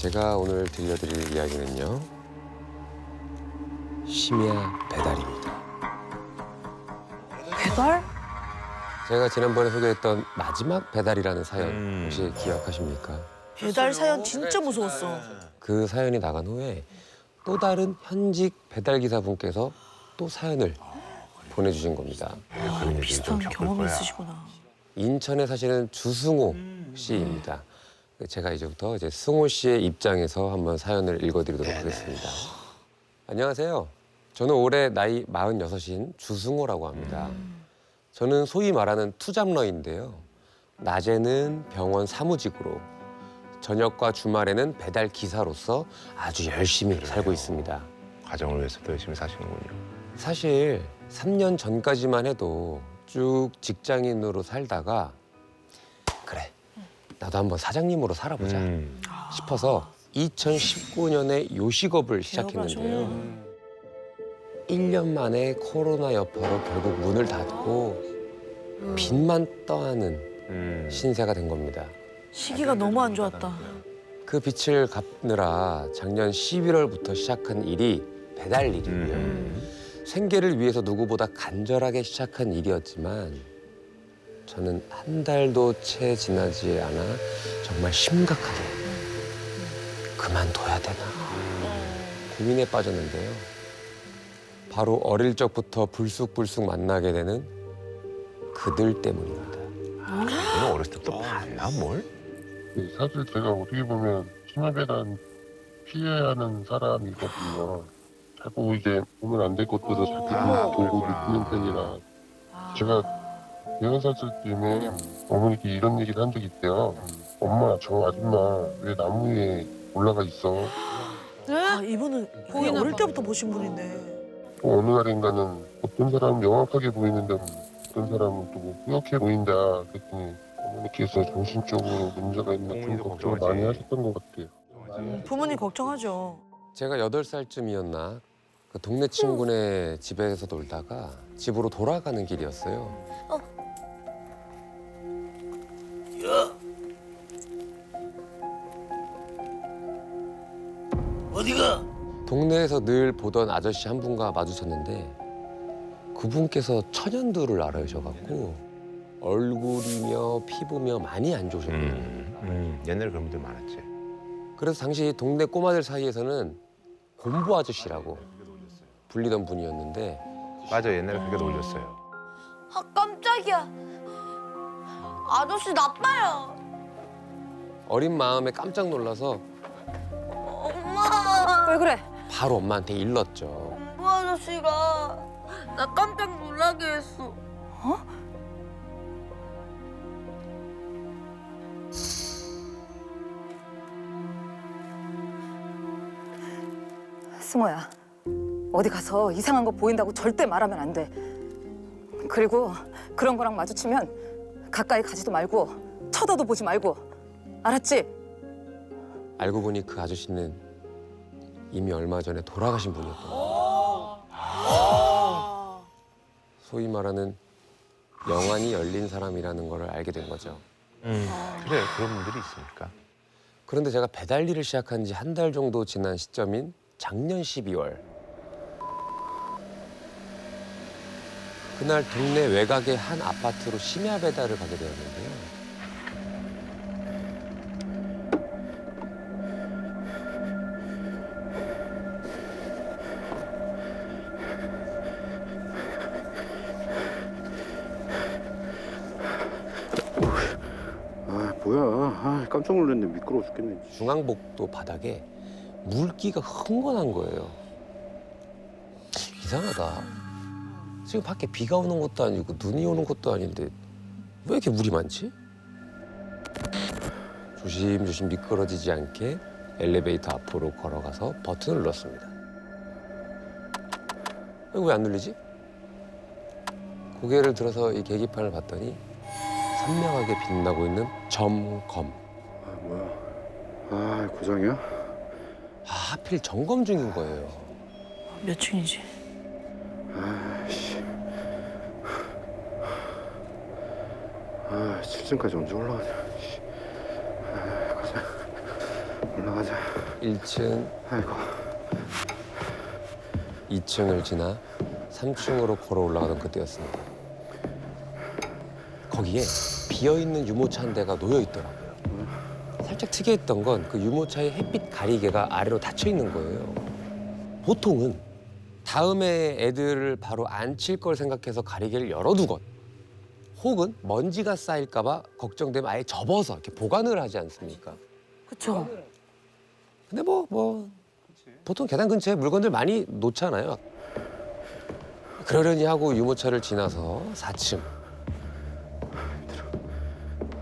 제가 오늘 들려드릴 이야기는요. 심야 배달입니다. 배달? 제가 지난번에 소개했던 마지막 배달이라는 사연 혹시 기억하십니까? 배달 사연 진짜 무서웠어. 그 사연이 나간 후에 또 다른 현직 배달기사분께서 또 사연을 보내주신 겁니다. 비슷한 경험이 있으시구나. 인천에 사시는 주승호 씨입니다. 제가 이제부터 승호 씨의 입장에서 한번 사연을 읽어드리도록 하겠습니다. 안녕하세요. 저는 올해 나이 46인 주승호라고 합니다. 저는 소위 말하는 투잡러인데요. 낮에는 병원 사무직으로, 저녁과 주말에는 배달 기사로서 아주 열심히 살고 있습니다. 가정을 위해서도 열심히 사시는군요. 사실 3년 전까지만 해도 쭉 직장인으로 살다가 그래, 나도 한번 사장님으로 살아보자 싶어서 2019년에 요식업을 시작했는데요. 1년 만에 코로나 여파로 결국 문을 닫고 빚만 떠하는 신세가 된 겁니다. 시기가 너무 안 좋았다. 그 빚을 갚느라 작년 11월부터 시작한 일이 배달 일이고요. 생계를 위해서 누구보다 간절하게 시작한 일이었지만 저는 한 달도 채 지나지 않아 정말 심각하게 그만둬야 되나 고민에 빠졌는데요. 바로 어릴 적부터 불쑥불쑥 만나게 되는 그들 때문입니다. 너는 어렸을 때부터 봤나 뭘? 사실 제가 어떻게 보면 심야배달 피해야 하는 사람이거든요. 자꾸 이제 보면 안 될 것들을 자꾸 돌고 느끼는 편이라 제가 6살 때쯤에 어머니께 이런 얘기를 한 적이 있대요. 엄마, 저 아줌마 왜 나무 위에 올라가 있어? 아, 이분은 그냥 어릴 때부터 보신 분인데. 또 어느 날인가는 어떤 사람은 명확하게 보이는데 어떤 사람은 또 뿌옇게 보인다 그랬더니 어머니께서 정신적으로 문제가 있나 좀 걱정을 많이 하셨던 것 같아요. 부모님 걱정하죠. 제가 8살쯤이었나 그 동네 친구네 집에서 놀다가 집으로 돌아가는 길이었어요. 어디가? 동네에서 늘 보던 아저씨 한 분과 마주쳤는데 그분께서 천연두를 앓으셔갖고 얼굴이며 피부며 많이 안 좋으셨거든요. 옛날에 그런 분들 많았지. 그래서 당시 동네 꼬마들 사이에서는 곰보 아저씨라고 불리던 분이었는데 맞아, 옛날에 그렇게 놀렸어요. 아 깜짝이야. 아저씨 나빠요. 어린 마음에 깜짝 놀라서 엄마. 왜 그래? 바로 엄마한테 일렀죠. 공부 아저씨가 나 깜짝 놀라게 했어. 승호야, 어디 가서 이상한 거 보인다고 절대 말하면 안 돼. 그리고 그런 거랑 마주치면 가까이 가지도 말고 쳐다도 보지 말고. 알았지? 알고 보니 그 아저씨는 이미 얼마 전에 돌아가신 분이었던 거예요. 소위 말하는 영안이 열린 사람이라는 걸 알게 된 거죠. 그래, 그런 분들이 있으니까. 그런데 제가 배달 일을 시작한 지 한 달 정도 지난 시점인 작년 12월. 그날 동네 외곽의 한 아파트로 심야 배달을 가게 되었는데요. 아 뭐야? 아 깜짝 놀랐네. 미끄러워 죽겠네. 중앙복도 바닥에 물기가 흥건한 거예요. 이상하다. 지금 밖에 비가 오는 것도 아니고 눈이 오는 것도 아닌데 왜 이렇게 물이 많지? 조심조심 미끄러지지 않게 엘리베이터 앞으로 걸어가서 버튼을 눌렀습니다. 왜 안 눌리지? 고개를 들어서 이 계기판을 봤더니 선명하게 빛나고 있는 점검. 아 뭐야? 아 고장이야? 아, 하필 점검 중인 거예요. 몇 층이지? 아씨. 아 7층까지 언제 올라가냐? 씨. 아 가자. 올라가자. 1층, 아이고. 2층을 지나 3층으로 걸어 올라가던 그때였습니다. 거기에 비어있는 유모차 한 대가 놓여 있더라고요. 살짝 특이했던 건 그 유모차의 햇빛 가리개가 아래로 닫혀 있는 거예요. 보통은 다음에 애들을 바로 앉힐 걸 생각해서 가리개를 열어두건 혹은 먼지가 쌓일까 봐 걱정되면 아예 접어서 이렇게 보관을 하지 않습니까? 그쵸. 근데 보통 계단 근처에 물건들 많이 놓잖아요. 그러려니 하고 유모차를 지나서 4층,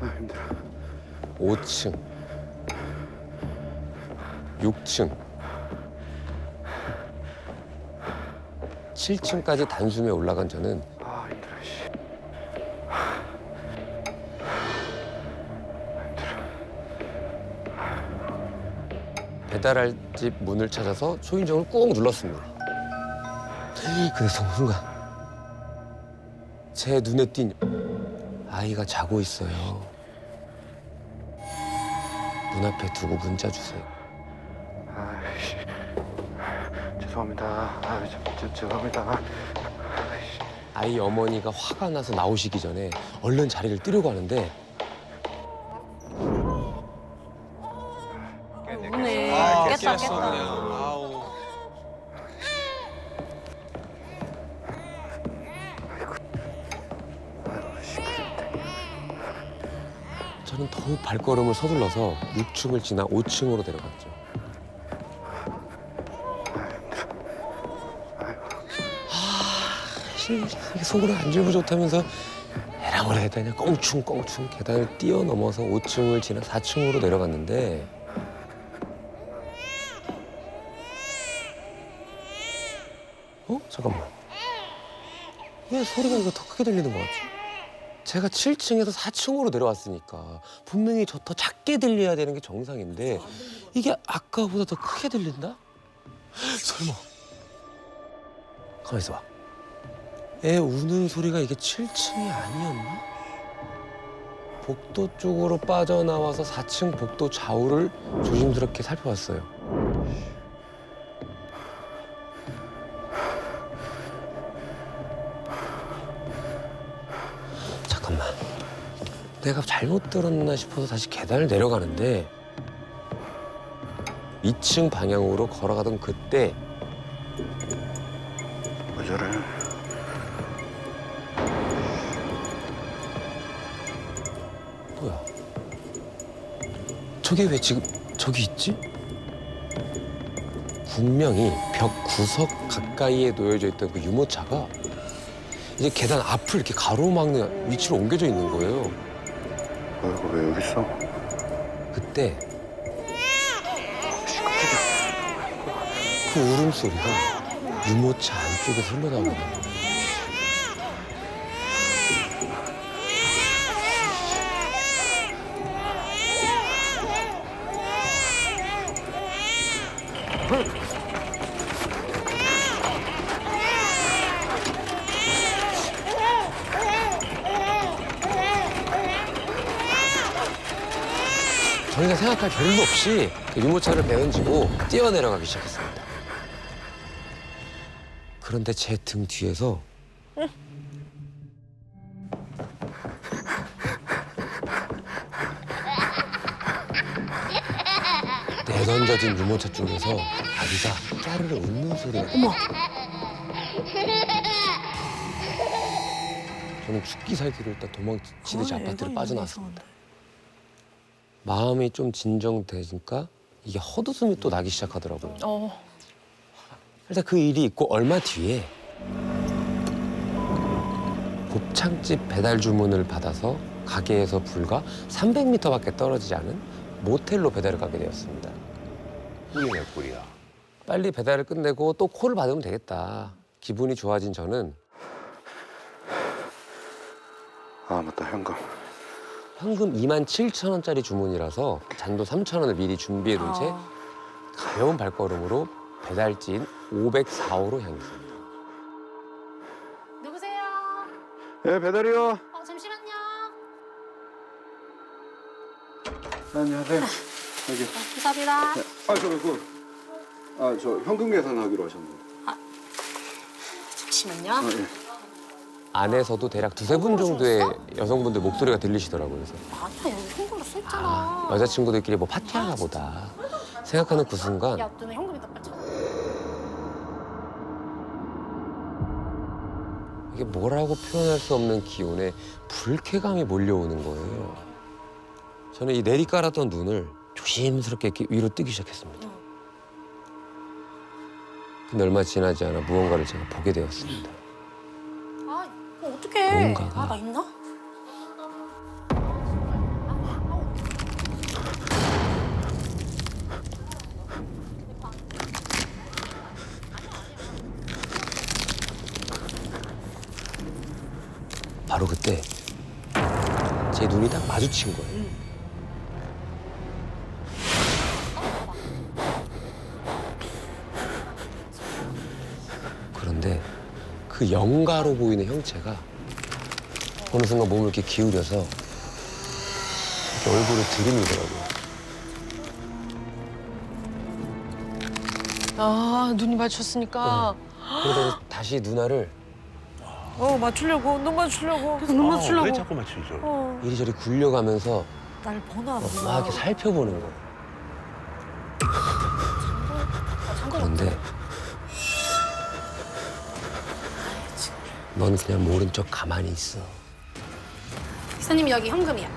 아, 힘들어. 5층, 6층, 7층까지 단숨에 올라간 저는 아, 힘들어, 씨. 배달할 집 문을 찾아서 초인종을 꾹 눌렀습니다. 근데 순간 제 눈에 띈 아이가 자고 있어요. 문 앞에 두고 문자 주세요. 아이씨. 죄송합니다. 아, 죄송합니다. 아이 어머니가 화가 나서 나오시기 전에 얼른 자리를 뜨려고 하는데 우네. 깼다 깼다. 저는 더욱 발걸음을 서둘러서 6층을 지나 5층으로 내려갔죠. 이게 속으로 안절부절하면서 에라 뭐라 했다냐 껑충껑충 계단을 뛰어넘어서 5층을 지나 4층으로 내려갔는데 잠깐만. 왜 소리가 이거 더 크게 들리는 것 같지? 제가 7층에서 4층으로 내려왔으니까 분명히 저 더 작게 들려야 되는 게 정상인데 이게 아까보다 더 크게 들린다? 설마. 가만 있어봐. 애 우는 소리가 이게 7층이 아니었나? 복도 쪽으로 빠져나와서 4층 복도 좌우를 조심스럽게 살펴봤어요. 잠깐만. 내가 잘못 들었나 싶어서 다시 계단을 내려가는데 2층 방향으로 걸어가던 그때 왜 저래? 뭐야? 저게 왜 지금 저기 있지? 분명히 벽 구석 가까이에 놓여져 있던 그 유모차가 이제 계단 앞을 이렇게 가로막는 위치로 옮겨져 있는 거예요. 아이고, 왜 여기 있어? 그때 그 울음소리가 유모차 안쪽에서 흘러나오는 거예요. 저희가 생각할 별로 없이 그 유모차를 매연지고 뛰어내려가기 시작했습니다. 그런데 제 등 뒤에서 내던져진 유모차 쪽에서 아기가 까르르 웃는 소리가 어머! 저는 죽기 살기로 일단 도망치듯이 아파트를 빠져나왔습니다. 마음이 좀 진정되니까 이게 헛웃음이 또 나기 시작하더라고요. 일단 그 일이 있고 얼마 뒤에 곱창집 배달 주문을 받아서 가게에서 불과 300m밖에 떨어지지 않은 모텔로 배달을 가게 되었습니다. 꿀이네, 꿀이야. 빨리 배달을 끝내고 또 콜을 받으면 되겠다. 기분이 좋아진 저는 아, 맞다, 현금. 현금 27,000원짜리 주문이라서 잔도 3,000원을 미리 준비해둔 채 가벼운 발걸음으로 배달지인 504호로 향했습니다. 누구세요? 예, 배달이요. 잠시만요. 안녕하세요. 여기. 감사합니다. 저 현금 계산하기로 하셨는데. 잠시만요. 예. 안에서도 대략 두세 분 정도의 여성분들 목소리가 들리시더라고요. 그래서 아니야, 여기 현금으로 썼잖아. 여자친구들끼리 뭐 파티하나 보다 생각하는 그 순간 야, 너네 현금이 딱 빠져. 이게 뭐라고 표현할 수 없는 기운에 불쾌감이 몰려오는 거예요. 저는 이 내리깔았던 눈을 조심스럽게 이렇게 위로 뜨기 시작했습니다. 근데 얼마 지나지 않아 무언가를 제가 보게 되었습니다. 아, 어떡해. 뭔가가. 아, 나 있나? 바로 그때 제 눈이 딱 마주친 거예요. 그런데 그 영가로 보이는 형체가 어느 순간 몸을 이렇게 기울여서 이렇게 얼굴을 들이밀더라고요. 아, 눈이 마주쳤으니까. 그러다가 다시 누나를 맞추려고 눈 맞추려고. 눈 맞추려고. 왜 자꾸 맞추죠? 이리저리 굴려가면서 날 보나 보다. 막 이렇게 살펴보는 거예요. 그런데 넌 그냥 모른 척 가만히 있어. 기사님, 여기 현금이야.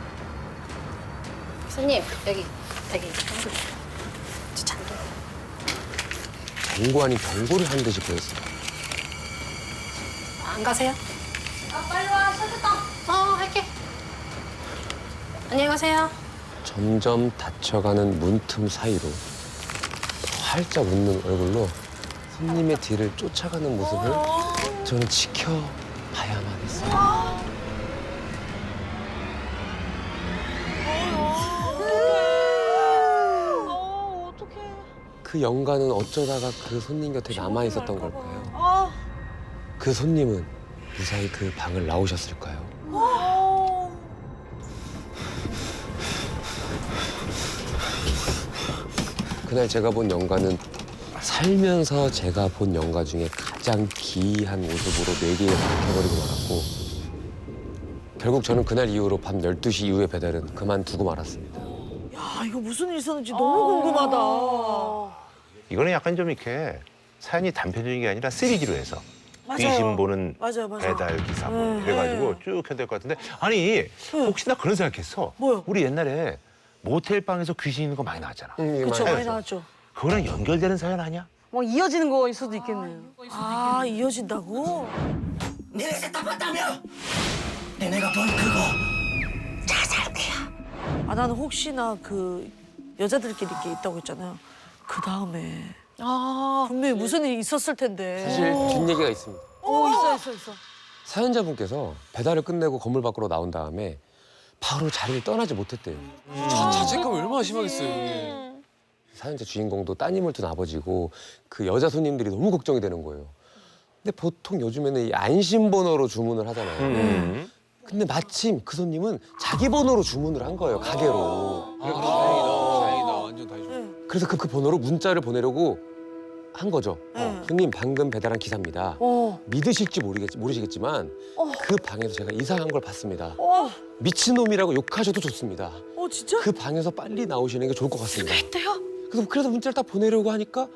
기사님, 여기 현금. 저 잔돈. 경고 아닌 경고를 한 듯이 보였어요. 안 가세요? 아, 빨리 와. 셔틀다. 할게. 안녕히 가세요. 점점 닫혀가는 문틈 사이로 활짝 웃는 얼굴로 손님의 뒤를 쫓아가는 모습을 저는 지켜봐야만 했어요. 그 영가는 어쩌다가 그 손님 곁에 남아 있었던 걸까요? 그 손님은 무사히 그 방을 나오셨을까요? 그날 제가 본 영가는 살면서 제가 본 영가 중에 가장 기이한 모습으로 뇌리에 박혀버리고 말았고 결국 저는 그날 이후로 밤 12시 이후의 배달은 그만두고 말았습니다. 야, 이거 무슨 일 있었는지 너무 궁금하다. 이거는 약간 좀 이렇게 사연이 단편적인 게 아니라 3D로 해서 귀신 보는 맞아요. 배달 기사 뭐 이래가지고 쭉 해야 될 것 같은데 아니 혹시 나 그런 생각했어. 뭐요? 우리 옛날에 모텔 방에서 귀신 있는 거 많이 나왔잖아. 그쵸, 맞아요. 많이 나왔죠. 그거랑 연결되는 사연 아니야? 뭐 이어지는 거일 수도 있겠네요. 아, 이어진다고? 니네가 따봤다며? 니네가 본 그거 자살이야. 아, 나는 혹시나 그 여자들끼리 이렇게 있다고 했잖아요. 그 다음에 분명히 무슨 일이 있었을 텐데. 사실 뒷얘기가 있습니다. 있어. 사연자분께서 배달을 끝내고 건물 밖으로 나온 다음에 바로 자리를 떠나지 못했대요. 자책감 얼마나 심하겠어요, 이게. 사연자 주인공도 따님을 둔 아버지고 그 여자 손님들이 너무 걱정이 되는 거예요. 근데 보통 요즘에는 이 안심번호로 주문을 하잖아요. 근데 마침 그 손님은 자기 번호로 주문을 한 거예요, 가게로. 다행이다. 완전 다행이다. 그래서 그 번호로 문자를 보내려고 한 거죠. 형님 방금 배달한 기사입니다. 믿으실지 모르시겠지만 그 방에서 제가 이상한 걸 봤습니다. 미친놈이라고 욕하셔도 좋습니다. 진짜? 그 방에서 빨리 나오시는 게 좋을 것 같습니다. 그래서 문자를 딱 보내려고 하니까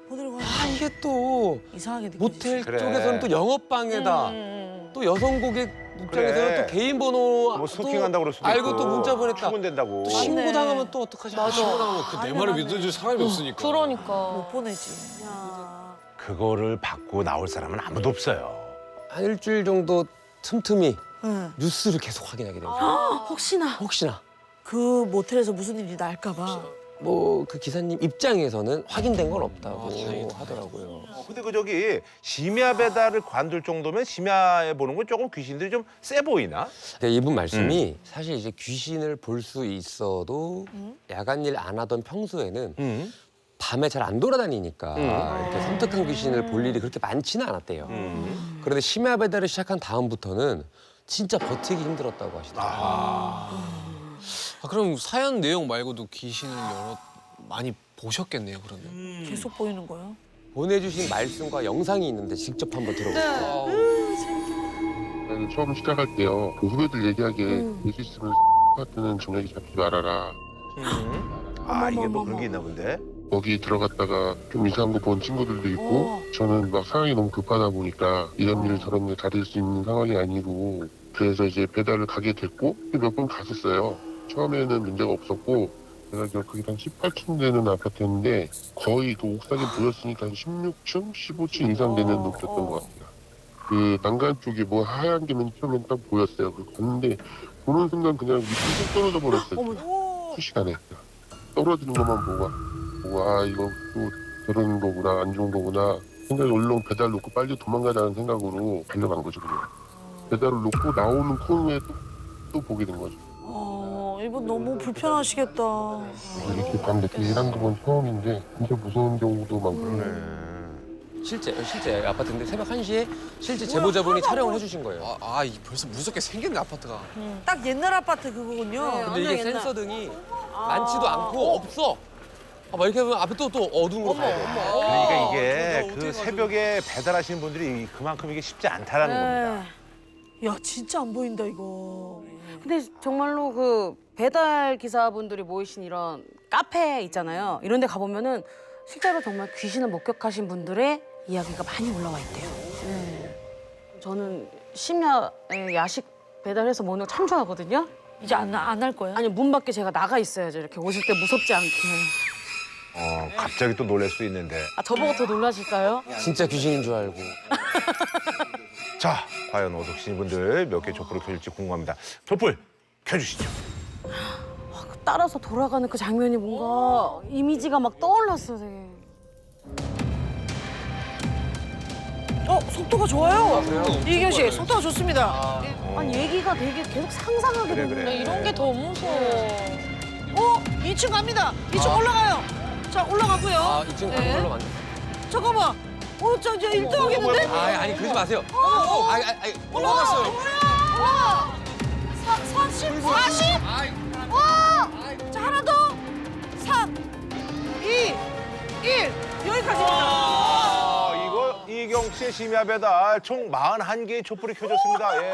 보내려고 이게 또 이상하게 느껴지지. 모텔 그래. 쪽에서는 또 영업방에다 또 여성 고객 입장에서는 그래. 또 개인 번호 뭐 스토킹한다고 그럴 수도 알고 있고. 또 문자 보냈다. 추문된다고. 또 신고당하면 또 어떡하지? 신고당하면 그 내 말을 믿어줄 사람이 없으니까. 그러니까. 못 보내지. 그거를 받고 나올 사람은 아무도 없어요. 한 일주일 정도 틈틈이 응. 뉴스를 계속 확인하게 되죠. 혹시나 그 모텔에서 무슨 일이 날까 봐. 뭐 그 기사님 입장에서는 확인된 건 없다고 다행이다. 하더라고요. 근데 그 저기 심야 배달을 관둘 정도면 심야에 보는 건 조금 귀신들이 좀 세 보이나? 근데 이분 말씀이 사실 이제 귀신을 볼 수 있어도 야간 일 안 하던 평소에는 밤에 잘 안 돌아다니니까 이렇게 섬뜩한 귀신을 볼 일이 그렇게 많지는 않았대요. 그런데 심야 배달을 시작한 다음부터는 진짜 버티기 힘들었다고 하시더라고요. 아, 그럼 사연 내용 말고도 귀신을 여러 많이 보셨겠네요, 그러면. 계속 보이는 거예요? 보내주신 말씀과 영상이 있는데 직접 한번 들어볼게요. 나는 처음 시작할 때요. 그 후배들 얘기하기에 얘기 있으면 같은 저녁에 잡지 말아라. 아 이게 뭐 그런 게 있나 본데. 거기 들어갔다가 좀 이상한 거 본 친구들도 있고 저는 막 상황이 너무 급하다 보니까 이런 일 저런 일 다룰 수 있는 상황이 아니고 그래서 이제 배달을 가게 됐고 몇 번 갔었어요. 처음에는 문제가 없었고 제가 그게 한 18층 되는 아파트였는데 거의 그 옥상에 보였으니까 한 16층, 15층 이상 되는 높이였던 것 같아요. 그 난간 쪽에 뭐 하얀 게 맨 처음엔 딱 보였어요. 그 갔는데 보는 순간 그냥 밑에 쏙 떨어져 버렸어요. 그 시간에 떨어지는 것만 보고 아 이거 또 저런 거구나 안 좋은 거구나 생각이 얼른 배달 놓고 빨리 도망가자는 생각으로 달려간 거죠 그냥. 배달을 놓고 나오는 코너에 또 보게 된 거죠. 이분 너무 불편하시겠다. 이렇게 밤 늦게 일한 건 처음인데 진짜 무서운 경우도 많고. 실제 아파트인데 새벽 1시에 실제 제보자분이 촬영을 해주신 거예요. 이 벌써 무섭게 생겼네, 아파트가. 딱 옛날 아파트 그거군요. 근데 이게 센서 등이 많지도 않고 없어. 막 이렇게 보면 앞에 또 어두운 거 봐야 돼. 그러니까 이게 저거 그 어떻게 새벽에 배달하시는 분들이 그만큼 이게 쉽지 않다라는 겁니다. 야 진짜 안 보인다 이거. 근데 정말로 그 배달 기사분들이 모이신 이런 카페 있잖아요. 이런 데 가보면은 실제로 정말 귀신을 목격하신 분들의 이야기가 많이 올라와 있대요. 저는 심야에 야식 배달해서 먹는 거 참 좋아하거든요. 이제 안 할 거예요? 아니 문 밖에 제가 나가 있어야죠. 이렇게 오실 때 무섭지 않게. 갑자기 또 놀랄 수 있는데. 아 저보고 더 놀라실까요? 진짜 귀신인 줄 알고. 자, 과연 오덕신 분들 몇 개 촛불을 켜줄지 궁금합니다. 촛불 켜주시죠. 따라서 돌아가는 그 장면이 뭔가 이미지가 막 떠올랐어요, 되게. 속도가 좋아요. 그래요? 이경 씨 속도가 좋습니다. 아니 얘기가 되게 계속 상상하게 그래, 되는데 그래. 이런 게 더 무서워. 2층 갑니다. 2층 올라가요. 자 올라가고요. 2층 가는 걸로 만들. 잠깐만. 저 1등 하겠는데? 아니 그러지 마세요. 올라갔어요. 올라가. 40. 자 하나 더. 3, 2, 1 여기까지입니다. 이거 이경 씨의 심야 배달 총 41개의 촛불이 켜졌습니다. 예.